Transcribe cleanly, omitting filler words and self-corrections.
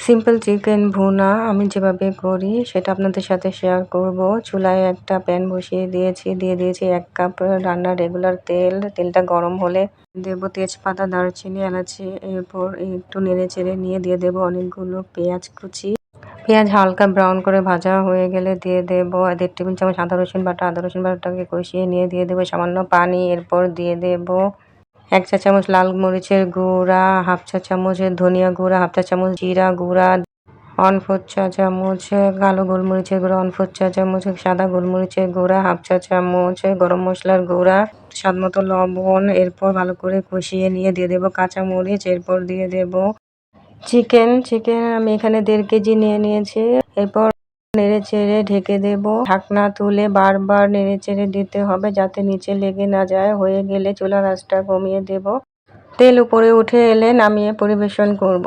Simple chicken ভুনা আমি যেভাবে করি সেটা আপনাদের সাথে শেয়ার করব। চুলায় একটা প্যান বসিয়ে দিয়েছি, দিয়ে দিয়েছি 1 কাপ রান্নার রেগুলার তেল। তেলটা গরম হলে দেব তেজপাতা, দারুচিনি, এলাচি, এরপর একটু নেড়েচেড়ে নিয়ে দিয়ে দেব অনেকগুলো পেঁয়াজ কুচি। পেঁয়াজ হালকা ব্রাউন করে ভাজা হয়ে গেলে দিয়ে দেব 1.5 টেবিল চামচ আদা রসুন বাটা। আদা রসুন বাটাটাকে কষিয়ে নিয়ে দিয়ে দেব সামান্য পানি। এরপর দিয়ে দেব 1 চা চামচ লাল মরিচের গুঁড়া, 1/2 চা চামচ ধনিয়া গুঁড়া, 1/2 চা চামচ জিরা গুঁড়া, 1/4 চা চামচ কালো গোলমরিচের গুঁড়া, 1/4 চা চামচ সাদা গোলমরিচের গুঁড়া, 1/2 চা চামচ গরম মশলার গুঁড়া, স্বাদমতো লবণ। এরপর ভালো করে কষিয়ে নিয়ে দিয়ে দেব কাঁচামরিচ। এরপর দিয়ে দেব চিকেন আমি এখানে 1.5 কেজি নিয়ে নিয়েছি। এরপর নেড়েচেড়ে ঢেকে দেব। ঢাকনা তুলে বারবার নেড়েচেড়ে দিতে হবে যাতে নিচে লেগে না যায়। হয়ে গেলে চুলার আঁচটা কমিয়ে দেব। তেল উপরে উঠে এলে নামিয়ে পরিবেশন করব।